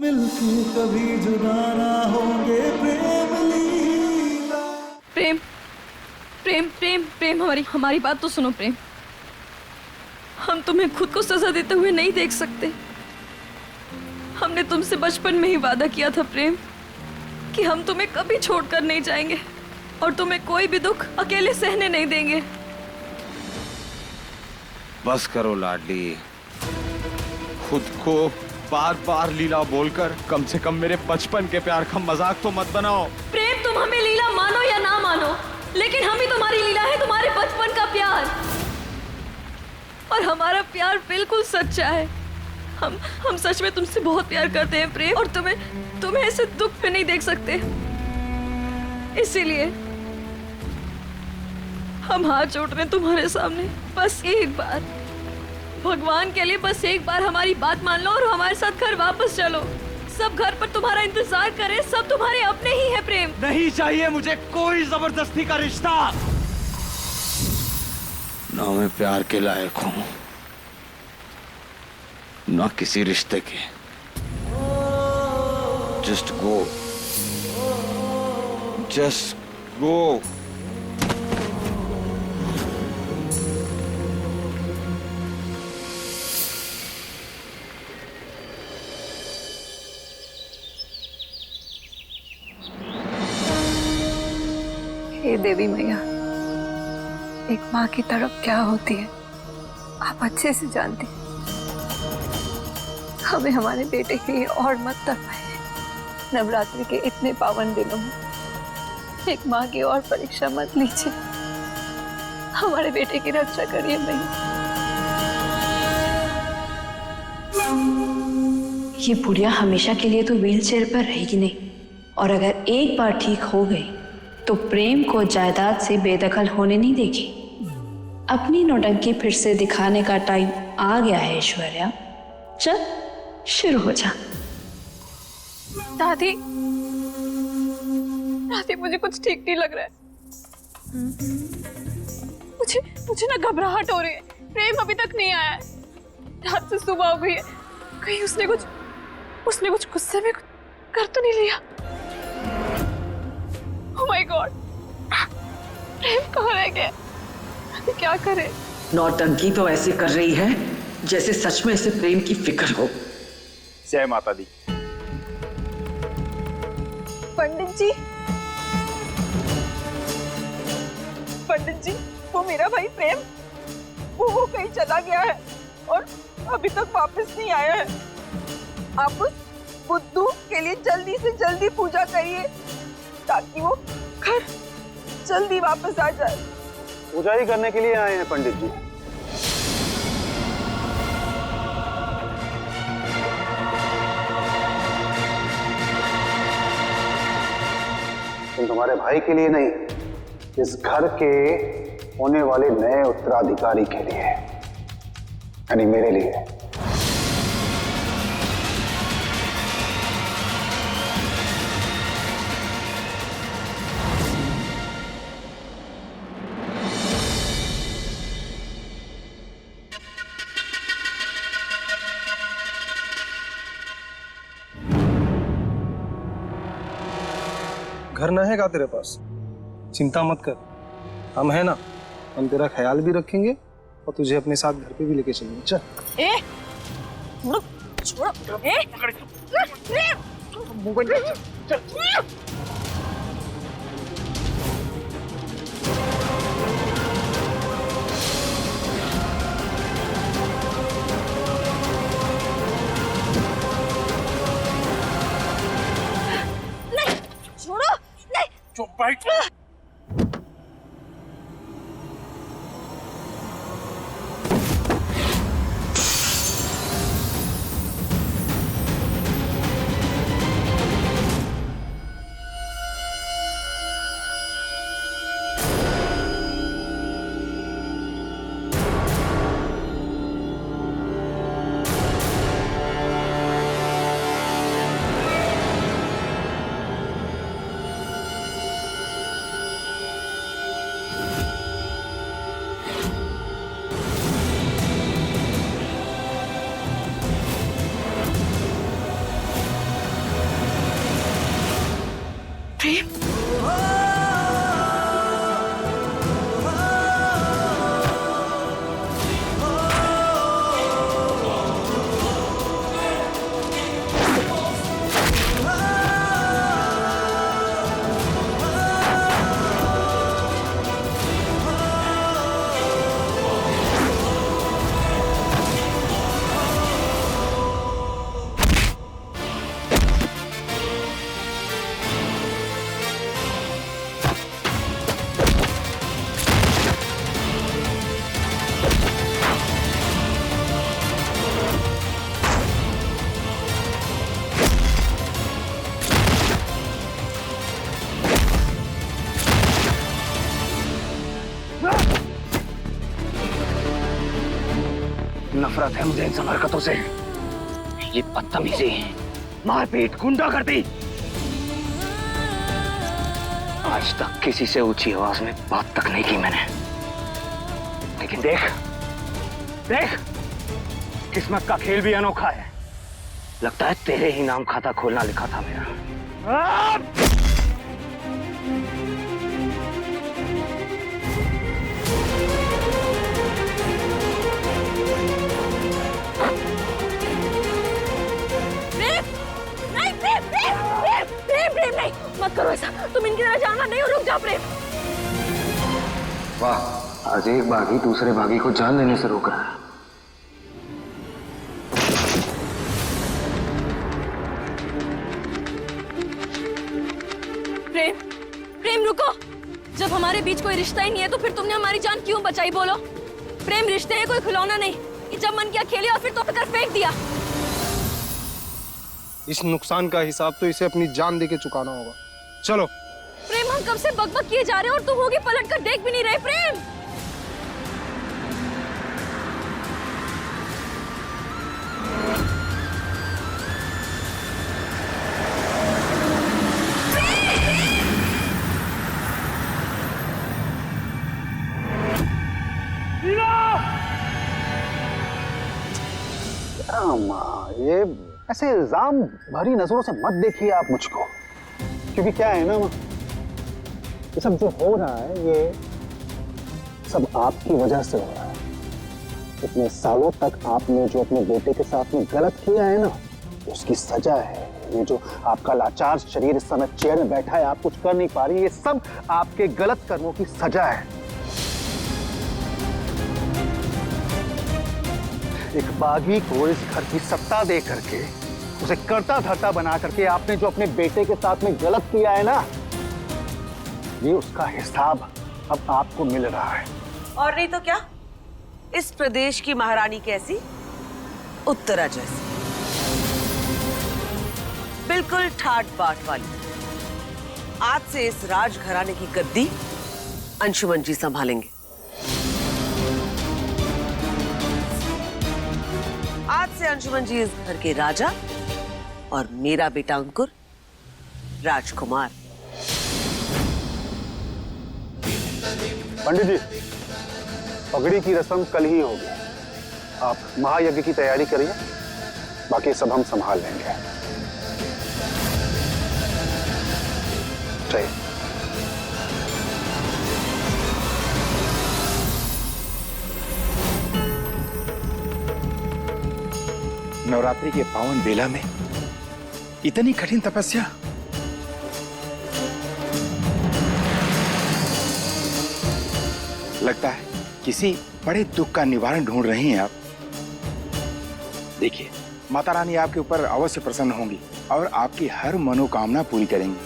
मिलके कभी जुदा ना होंगे प्रेम लीला। प्रेम प्रेम प्रेम प्रेम हमारी हमारी बात तो सुनो प्रेम। हम तुम्हें खुद को सजा देते हुए नहीं देख सकते। हमने तुमसे बचपन में ही वादा किया था प्रेम कि हम तुम्हें कभी छोड़कर नहीं जाएंगे और तुम्हें कोई भी दुख अकेले सहने नहीं देंगे। बस करो लाडली, खुद को बार बार लीला बोलकर कम से कम मेरे बचपन के प्यार का मजाक तो मत बनाओ। प्रेम तुम हमें लीला मानो या ना मानो, लेकिन हम ही तुम्हारी लीला है, तुम्हारे बचपन का प्यार। और हमारा प्यार बिल्कुल सच्चा है। हम सच में तुमसे बहुत प्यार करते हैं प्रेम, और तुम्हें ऐसे दुख में नहीं देख सकते। इसीलिए हम हाथ जोड़ रहे हैं तुम्हारे सामने। बस एक बार, भगवान के लिए बस एक बार हमारी बात मान लो और हमारे साथ घर वापस चलो। सब घर पर तुम्हारा इंतजार करें, सब तुम्हारे अपने ही है प्रेम। नहीं चाहिए मुझे कोई जबरदस्ती का रिश्ता। ना मैं प्यार के लायक हूं, ना किसी रिश्ते के। Just go, just go. हे देवी मैया, एक माँ की तड़प क्या होती है आप अच्छे से जानती हैं। हमें हमारे बेटे के लिए और मत तड़पाइए। नवरात्रि के इतने पावन दिनों में एक माँ की और परीक्षा मत लीजिए। हमारे बेटे की रक्षा करिए मैया। ये बुढ़िया हमेशा के लिए तो व्हीलचेयर पर रहेगी नहीं, और अगर एक बार ठीक हो गई तो प्रेम को जायदाद से बेदखल होने नहीं देगी। अपनी नौटंकी फिर से दिखाने का टाइम आ गया है ऐश्वर्या। चल शुरू हो जा। दादी, दादी मुझे कुछ ठीक नहीं लग रहा है। मुझे ना घबराहट हो रही है। प्रेम अभी तक नहीं आया है। रात से सुबह हो गई है। कहीं उसने कुछ गुस्से में कर तो नहीं लिया। Oh my God! प्रेम कहाँ रह गया? क्या करे? नौटंकी तो ऐसे कर रही है जैसे सच में इसे प्रेम की फिक्र हो। जय माता दी। पंडित जी, वो मेरा भाई प्रेम, वो कहीं चला गया है और अभी तक वापस नहीं आया है। आप उस बुद्धू के लिए जल्दी से जल्दी पूजा करिए ताकि वो घर जल्दी वापस आ जाए। पूजा ही करने के लिए आए हैं पंडित जी। तुम तुम्हारे भाई के लिए नहीं, इस घर के होने वाले नए उत्तराधिकारी के लिए, यानी मेरे लिए। घर ना है क्या तेरे पास? चिंता मत कर, हम है ना। हम तेरा ख्याल भी रखेंगे और तुझे अपने साथ घर पे भी लेके चलेंगे। चल। छोड़ो। चुप बैठ। प्रेम, नफरत है मुझे इन सब हरकतों से। ये बदतमीजी, मारपीट, गुंडागर्दी। आज तक किसी से ऊंची आवाज में बात तक नहीं की मैंने, लेकिन देख देख, किस्मत का खेल भी अनोखा है। लगता है तेरे ही नाम खाता खोलना लिखा था मेरा। प्रेम नहीं, मत करो ऐसा। तुम इनकी तरह जाना नहीं, और रुक जाओ प्रेम। वाह, आज एक बागी दूसरे बागी को जान लेने से रोक रहा है। प्रेम, प्रेम रुको। जब हमारे बीच कोई रिश्ता ही नहीं है तो फिर तुमने हमारी जान क्यों बचाई, बोलो। प्रेम, रिश्ते हैं कोई खिलौना नहीं कि जब मन किया खेले और फिर तो कर फेंक दिया। इस नुकसान का हिसाब तो इसे अपनी जान देके चुकाना होगा। चलो। प्रेम, हम कब से बकबक किए जा रहे हैं और तुम होगी पलट कर देख भी नहीं रहे। प्रेम, ये ऐसे इल्जाम भरी नजरों से मत देखिए आप मुझको, क्योंकि क्या है ना, ये सब जो हो रहा है ये सब आपकी वजह से हो रहा है। इतने सालों तक आपने जो अपने बेटे के साथ में गलत किया है ना, उसकी सजा है। ये जो आपका लाचार शरीर इस समय चेयर में बैठा है, आप कुछ कर नहीं पा रही, ये सब आपके गलत कर्मों की सजा है। एक बागी को इस घर की सत्ता दे करके, उसे करता धरता बना करके आपने जो अपने बेटे के साथ में गलत किया है ना, ये उसका हिसाब अब आपको मिल रहा है। और नहीं तो क्या, इस प्रदेश की महारानी कैसी, उत्तरा जैसी, बिल्कुल ठाट बाट वाली। आज से इस राजघराने की गद्दी अंशुमन जी संभालेंगे। आज से अंशुमन जी इस घर के राजा और मेरा बेटा अंकुर राजकुमार। पंडित जी, पगड़ी की रस्म कल ही होगी। आप महायज्ञ की तैयारी करिए, बाकी सब हम संभाल लेंगे। चाहिए। नवरात्रि के पावन बेला में इतनी कठिन तपस्या। लगता है किसी बड़े दुख का निवारण ढूंढ रही हैं आप। देखिए, माता रानी आपके ऊपर अवश्य प्रसन्न होंगी और आपकी हर मनोकामना पूरी करेंगी।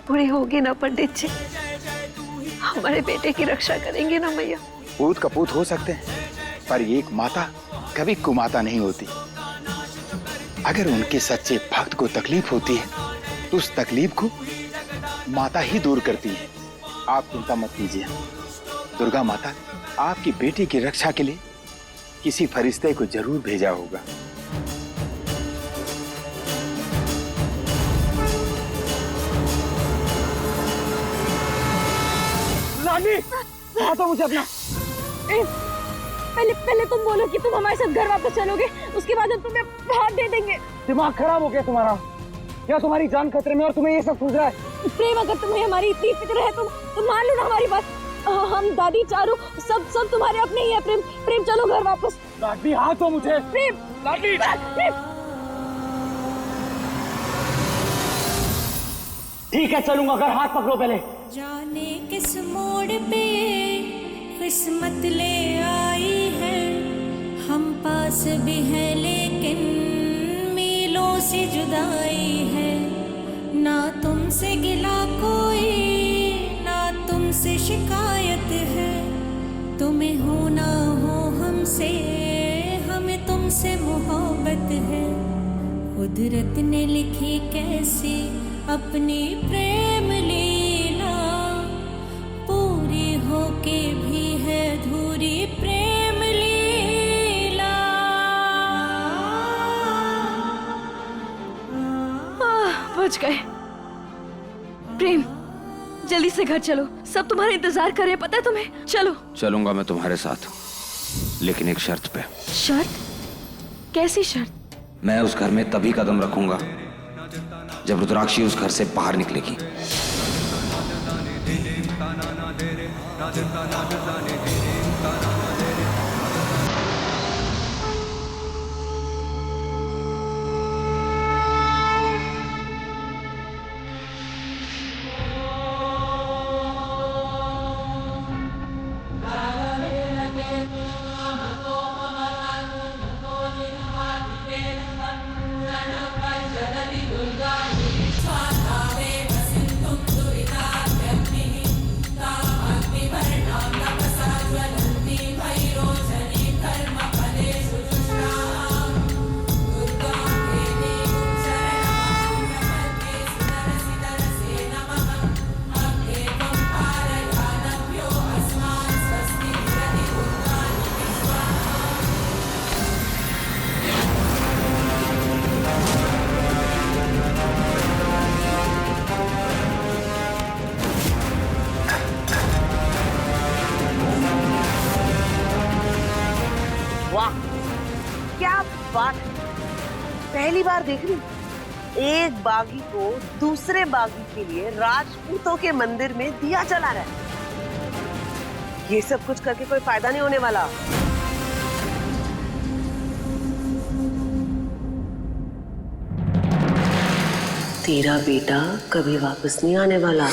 पूरी होगी ना पंडित जी? हमारे बेटे की रक्षा करेंगे ना मैया? पूत कपूत हो सकते हैं, पर एक माता कभी कुमाता नहीं होती। अगर उनके सच्चे भक्त को तकलीफ होती है तो उस तकलीफ को माता ही दूर करती है। आप चिंता मत कीजिए, दुर्गा माता आपकी बेटी की रक्षा के लिए किसी फरिश्ते को जरूर भेजा होगा। रानी, तो मुझे अपना पहले तुम बोलो कि तुम हमारे साथ घर वापस चलोगे, उसके बाद हम तुम्हें भाग दे देंगे। दिमाग खराब हो गया तुम्हारा? या तुम्हारी जान खतरे में और तुम्हें ये सब सूझ रहा है? प्रेम, अगर तुम्हें हमारी इतनी फिक्र है तो मान लो ना हमारी बात। हम दादी चारू सब तुम्हारे अपने ही है। प्रेम प्रेम चलो घर वापस। लाडली हाथ दो मुझे। प्रेम लाडली प्रेम। ठीक है चलूंगा, अगर हाथ पकड़ो पहले। जाने किस मोड़ पे किस्मत ले आई है, हम पास भी है लेकिन मीलों से जुदाई है। ना तुमसे गिला कोई, ना तुमसे शिकायत है। तुम्हें हो ना हो हमसे, हमें तुमसे मोहब्बत है। कुदरत ने लिखी कैसी अपनी प्रेम लीला, पूरी होके भी है अधूरी प्रेम लीला। बच गए। प्रेम जल्दी से घर चलो, सब तुम्हारा इंतजार कर रहे हैं, पता है तुम्हें। चलो। चलूंगा मैं तुम्हारे साथ, लेकिन एक शर्त पे। शर्त? कैसी शर्त? मैं उस घर में तभी कदम रखूंगा जब रुद्राक्षी उस घर से बाहर निकलेगी। पहली बार देख रही, एक बागी को दूसरे बागी के लिए राजपूतों के मंदिर में दिया जला रहा है। ये सब कुछ करके कोई फायदा नहीं होने वाला। तेरा बेटा कभी वापस नहीं आने वाला।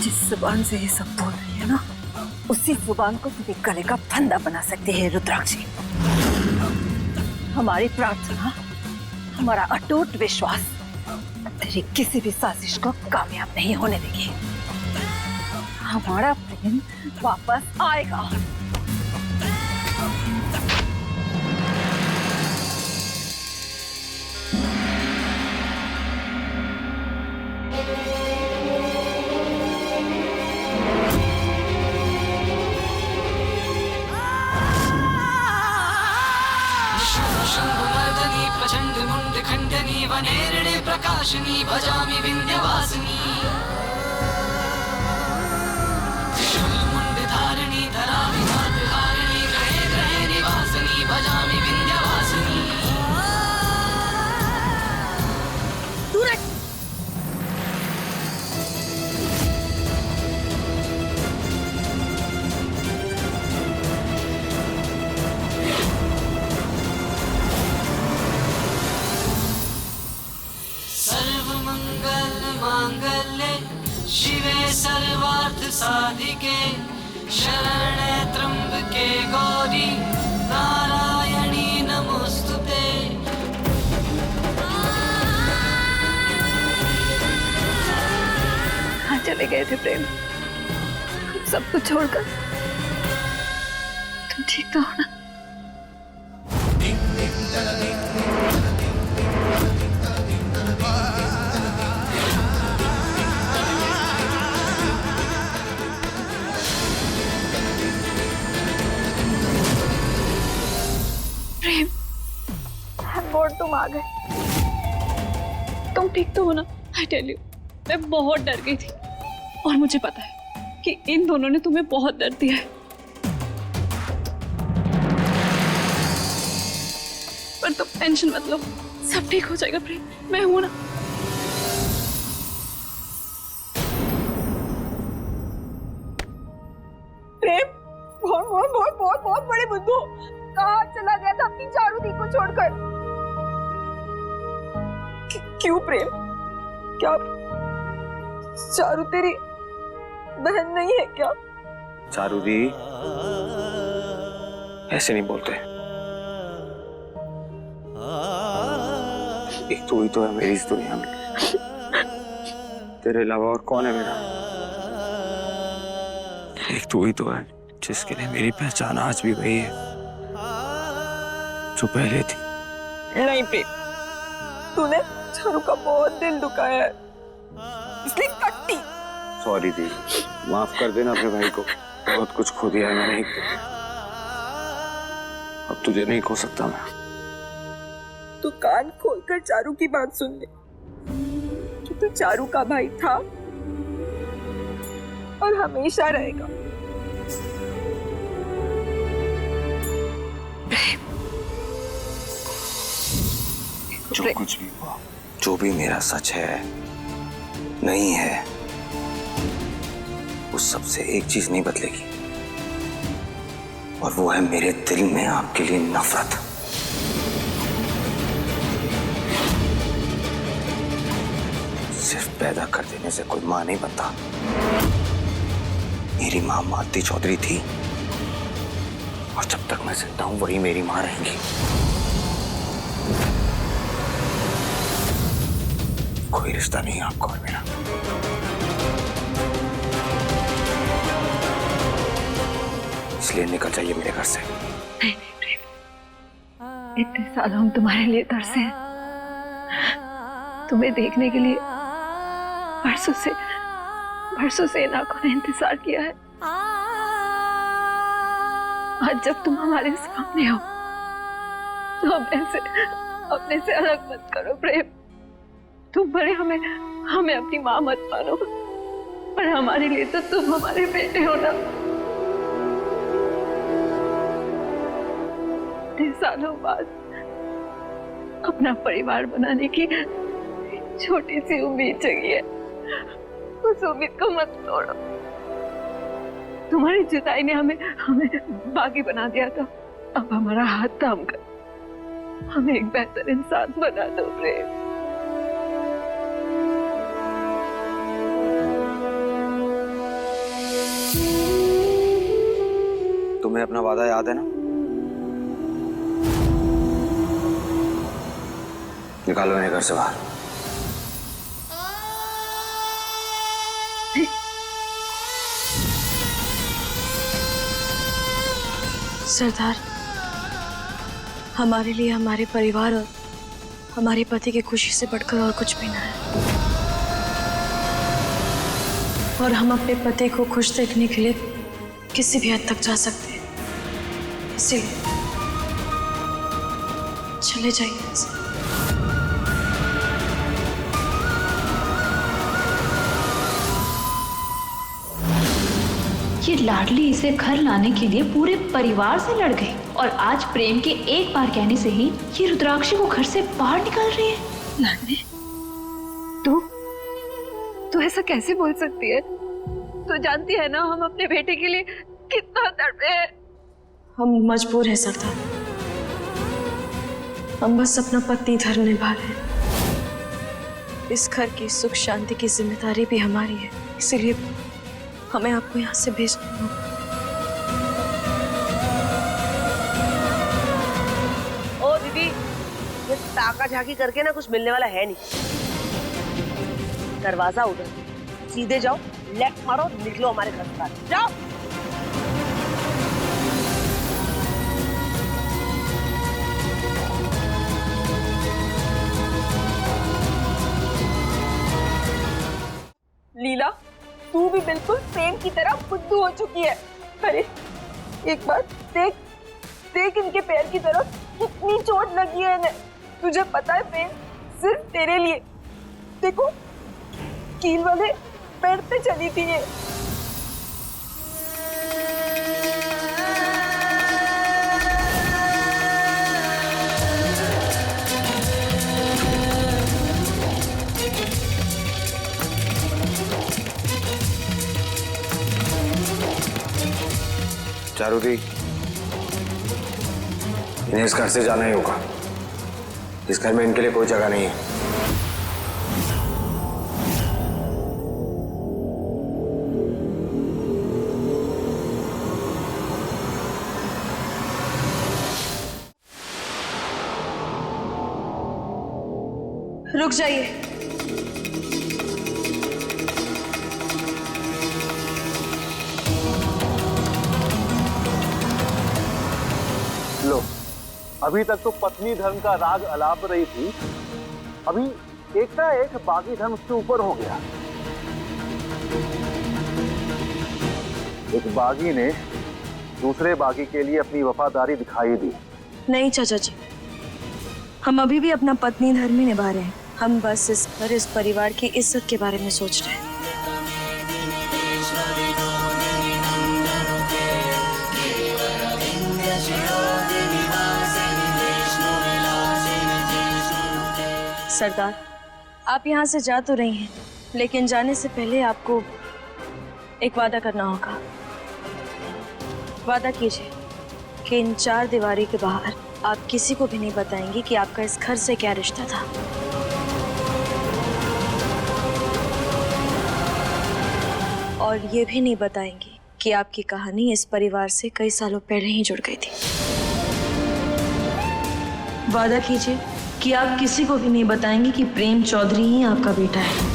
जिस जुबान से ये सब बोल रही है ना, उसी जुबान को तेरे गले का फंदा बना सकते हैं रुद्राक्षी। हमारी प्रार्थना, हमारा अटूट विश्वास तेरी किसी भी साजिश को कामयाब नहीं होने देगी। हमारा प्रेम वापस आएगा। प्रचंड मुंड खंडनी वनेरणे प्रकाशनी भजामि विंध्यवासिनी। त्रिशूल मुंड धारिणी धरा विघात हारिणी ग्रहे ग्रहे निवासिनी भजामि विंध्यवासिनी। शिवे सर्वार्थ साधिके शरणे त्र्यंबके गौरी नारायणी नमोस्तुते। कहाँ चले गए थे प्रेम? सब कुछ छोड़कर तुम ठीक तो हो ना? प्रेम, बोर्ड तुम आ गए। तुम ठीक तो हो ना? आई टेल यू, मैं बहुत डर गई थी और मुझे पता है कि इन दोनों ने तुम्हें बहुत दर्द दिया है। बार तो टेंशन मत लो, सब ठीक हो जाएगा प्रेम, मैं हूं ना। प्रेम बहुत बहुत बहुत बहुत बहुत बड़े बुद्धू, कहाँ चला गया था अपनी चारू दी को छोड़कर? क्यों प्रेम, क्या चारू तेरी बहन नहीं है क्या? चारू दी ऐसे नहीं बोलते, एक तू ही तो है मेरी इस दुनिया में, तेरे अलावा और कौन है मेरा? एक तू ही तो है जिसके लिए मेरी पहचान आज भी वही है जो पहले थी। नहीं प्रेम, तूने चारू का बहुत दिल दुखाया है, इसलिए कट्टी। सॉरी दी, माफ कर देना अपने भाई को, बहुत कुछ खो दिया है मैंने, अब तुझे नहीं खो सकता मैं। तू कान खोलकर चारू की बात सुन ले कि तू चारू का भाई था और हमेशा रहेगा। जो कुछ भी हुआ, जो भी मेरा सच है नहीं है, उस सबसे एक चीज नहीं बदलेगी, और वो है मेरे दिल में आपके लिए नफरत। सिर्फ पैदा कर देने से कोई मां नहीं बनता। मेरी मां मालती चौधरी थी, और जब तक मैं जिंदा हूं वही मेरी मां रहेंगी। कोई रिश्ता नहीं आपका और मेरा। इसलिए निकल जाइए मेरे घर से। नहीं नहीं प्रेम, इतने साल हम तुम्हारे लिए तरसे हैं, तुम्हें देखने के लिए परसों से इन आंखों ने इंतजार किया है। आज जब तुम हमारे सामने हो तो अपने से अलग मत करो प्रेम। तुम बड़े हमें अपनी माँ मत मानो, पर हमारे लिए तो तुम हमारे बेटे हो ना। इतने सालों बाद अपना परिवार बनाने की छोटी सी उम्मीद जगी है, उस उम्मीद को मत तोड़ो। तुम्हारी जुदाई ने हमें बागी बना दिया था, अब हमारा हाथ थाम कर हमें एक बेहतर इंसान बना दो प्रेम। तुम्हें अपना वादा याद है ना? निकालो इन्हें घर से बाहर। सरदार, हमारे लिए हमारे परिवार और हमारे पति की खुशी से बढ़कर और कुछ भी ना है, और हम अपने पति को खुश देखने के लिए किसी भी हद तक जा सकते हैं। इसीलिए चले जाइए यहाँ से। ये लाडली इसे घर लाने के लिए पूरे परिवार से लड़ गई, और आज प्रेम के एक बार कहने से ही ये रुद्राक्षी को घर से बाहर निकाल रही है। लाडली, तू ऐसा कैसे बोल सकती है? तू जानती है ना हम अपने बेटे के लिए कितना तड़पे हैं। हम मजबूर हैं सरदार, हम बस अपना पत्नी धर्म निभा रहे हैं। इस घर की सुख शांति की जिम्मेदारी भी हमारी है, इसीलिए हमें आपको यहाँ से भेजना होगा। ओ दीदी, ये ताका झाकी करके ना कुछ मिलने वाला है नहीं। दरवाजा उधर, सीधे जाओ, लेफ्ट मारो, निकलो हमारे घर से, जाओ। लीला, तू भी बिल्कुल प्रेम की तरह बुद्धू हो चुकी है। अरे एक बार देख इनके पैर की तरफ कितनी चोट लगी है इन्हें। तुझे पता है प्रेम, सिर्फ तेरे लिए देखो कील वाले पैर पे चली थी ये। चारुदी, इन्हें इस घर से जाना ही होगा। इस घर में इनके लिए कोई जगह नहीं है। रुक जाइए। लो, अभी तक तो पत्नी धर्म का राग अलाप रही थी, अभी एक बागी धर्म उसके ऊपर हो गया। एक बागी ने दूसरे बागी के लिए अपनी वफादारी दिखाई दी। नहीं चाचा जी, हम अभी भी अपना पत्नी धर्म ही निभा रहे हैं। हम बस इस परिवार की इज्जत के बारे में सोच रहे हैं। सरदार, आप यहाँ से जा तो रही हैं, लेकिन जाने से पहले आपको एक वादा करना होगा। वादा कीजिए कि इन 4 दीवारी के बाहर आप किसी को भी नहीं बताएंगी कि आपका इस घर से क्या रिश्ता था। और ये भी नहीं बताएंगी कि आपकी कहानी इस परिवार से कई सालों पहले ही जुड़ गई थी। वादा कीजिए कि आप किसी को भी नहीं बताएंगे कि प्रेम चौधरी ही आपका बेटा है।